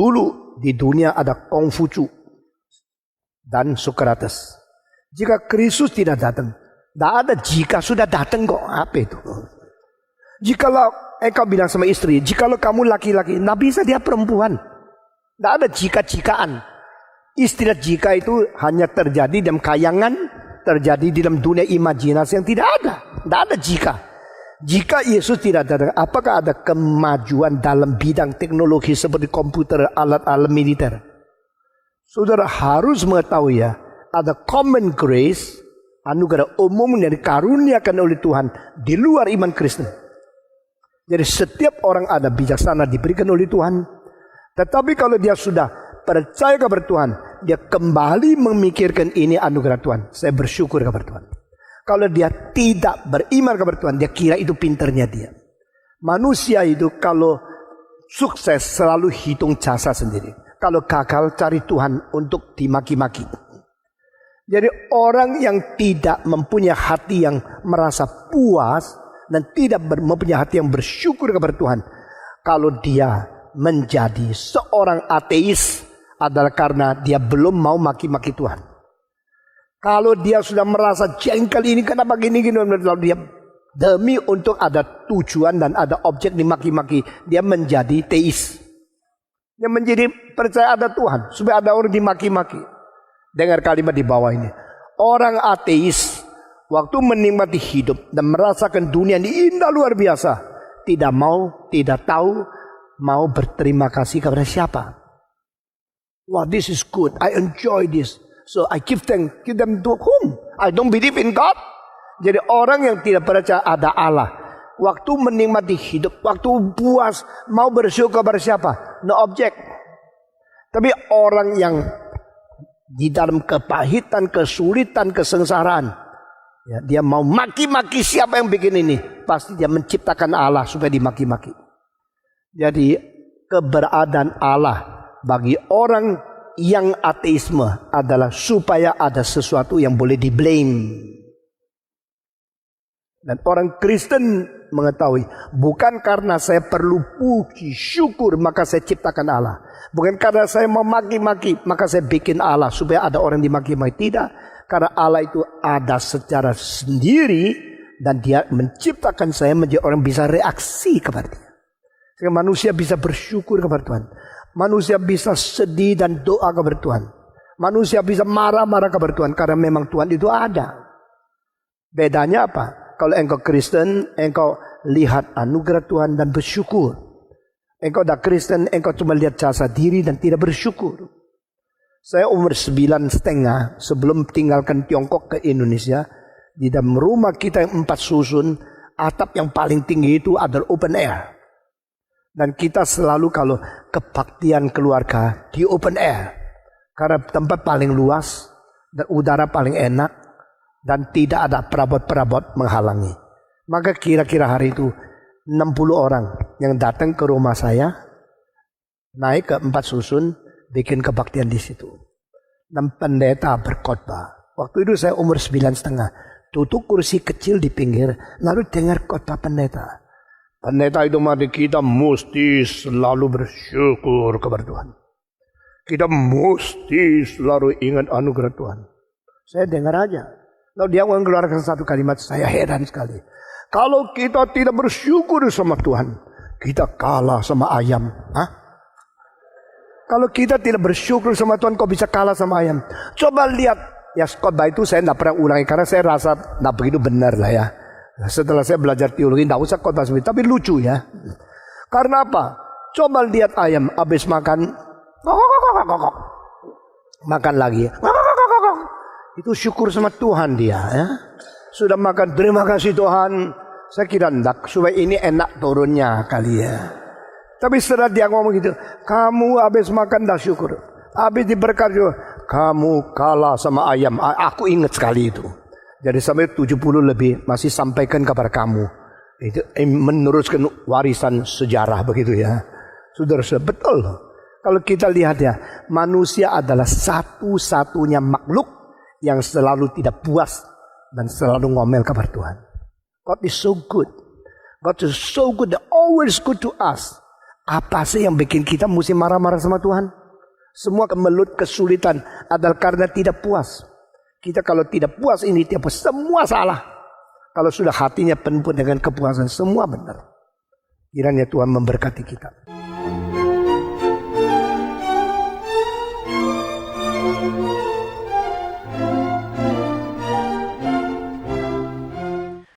Dulu di dunia ada Kongfucu dan Socrates. Jika Kristus tidak datang, tidak ada jika sudah datang kok. Apa itu? Jikalau engkau bilang sama istri, jikalau kamu laki-laki, tidak bisa dia perempuan. Tidak ada jika-jikaan. Istilah jika itu hanya terjadi dalam kayangan, terjadi dalam dunia imajinasi yang tidak ada. Tidak ada jika. Jika Yesus tidak datang, apakah ada kemajuan dalam bidang teknologi seperti komputer, alat-alat militer? Saudara harus mengetahui ya, ada common grace, anugerah umum yang dikaruniakan oleh Tuhan di luar iman Kristen. Jadi setiap orang ada bijaksana diberikan oleh Tuhan. Tetapi kalau dia sudah percaya kepada Tuhan, dia kembali memikirkan ini anugerah Tuhan. Saya bersyukur kepada Tuhan. Kalau dia tidak beriman kepada Tuhan, dia kira itu pinternya dia. Manusia itu kalau sukses selalu hitung jasa sendiri. Kalau gagal cari Tuhan untuk dimaki-maki. Jadi orang yang tidak mempunyai hati yang merasa puas dan tidak mempunyai hati yang bersyukur kepada Tuhan, kalau dia menjadi seorang ateis adalah karena dia belum mau maki-maki Tuhan. Kalau dia sudah merasa jengkel ini kenapa gini-gini, lalu dia demi untuk ada tujuan dan ada objek dimaki-maki, dia menjadi teis. Dia menjadi percaya ada Tuhan supaya ada orang dimaki-maki. Dengar kalimat di bawah ini. Orang ateis waktu menikmati hidup dan merasakan dunia ini indah luar biasa, tidak mau, tidak tahu mau berterima kasih kepada siapa. Wow, this is good. I enjoy this. So I give them to whom? I don't believe in God. Jadi orang yang tidak percaya ada Allah, waktu menikmati hidup, waktu puas, mau bersyukur kepada siapa? No object. Tapi orang yang di dalam kepahitan, kesulitan, kesengsaraan, ya, dia mau maki-maki siapa yang bikin ini, pasti dia menciptakan Allah supaya dimaki-maki. Jadi keberadaan Allah bagi orang yang ateisme adalah supaya ada sesuatu yang boleh di-blame. Dan orang Kristen mengetahui, bukan karena saya perlu puji syukur maka saya ciptakan Allah. Bukan karena saya memaki-maki maka saya bikin Allah supaya ada orang dimaki-maki. Tidak, karena Allah itu ada secara sendiri dan dia menciptakan saya menjadi orang bisa reaksi kepada dia. Sehingga manusia bisa bersyukur kepada Tuhan. Manusia bisa sedih dan doa kepada Tuhan. Manusia bisa marah-marah kepada Tuhan karena memang Tuhan itu ada. Bedanya apa? Kalau engkau Kristen, engkau lihat anugerah Tuhan dan bersyukur. Engkau dah Kristen, engkau cuma lihat jasa diri dan tidak bersyukur. Saya umur 9,5 sebelum tinggalkan Tiongkok ke Indonesia. Di dalam rumah kita yang 4 susun, atap yang paling tinggi itu adalah open air. Dan kita selalu kalau kebaktian keluarga di open air. Karena tempat paling luas dan udara paling enak. Dan tidak ada perabot-perabot menghalangi. Maka kira-kira hari itu 60 orang yang datang ke rumah saya. Naik ke 4 susun. Bikin kebaktian di situ. Dan pendeta berkhotbah. Waktu itu saya umur 9,5. Duduk kursi kecil di pinggir. Lalu dengar khotbah pendeta. Pendeta itu mati kita mesti selalu bersyukur kepada Tuhan. Kita mesti selalu ingat anugerah Tuhan. Saya dengar aja. Lalu dia mengeluarkan satu kalimat, saya heran sekali. Kalau kita tidak bersyukur sama Tuhan, kita kalah sama ayam. Hah? Kalau kita tidak bersyukur sama Tuhan, kok bisa kalah sama ayam? Coba lihat. Ya khotbah itu saya tidak pernah ulangi karena saya rasa tidak begitu benar lah ya. Setelah saya belajar teologi, tidak usah khotbah seperti itu. Tapi lucu ya. Karena apa? Coba lihat ayam habis makan. Makan lagi. Itu syukur sama Tuhan dia. Ya. Sudah makan, terima kasih Tuhan. Saya kira tidak, supaya ini enak turunnya kali ya. Tapi setelah dia ngomong gitu, kamu habis makan dah syukur. Habis diberkati, kamu kalah sama ayam. Aku ingat sekali itu. Jadi sampai 70 lebih masih sampaikan kepada kamu. Itu meneruskan warisan sejarah begitu ya. Saudara-saudara, betul. Kalau kita lihat ya, manusia adalah satu-satunya makhluk yang selalu tidak puas dan selalu ngomel kepada Tuhan. God is so good. God is so good, always good to us. Apa sih yang bikin kita mesti marah-marah sama Tuhan? Semua kemelut kesulitan adalah karena tidak puas. Kita kalau tidak puas ini tiap semua salah. Kalau sudah hatinya penuh dengan kepuasan semua benar. Kiranya Tuhan memberkati kita.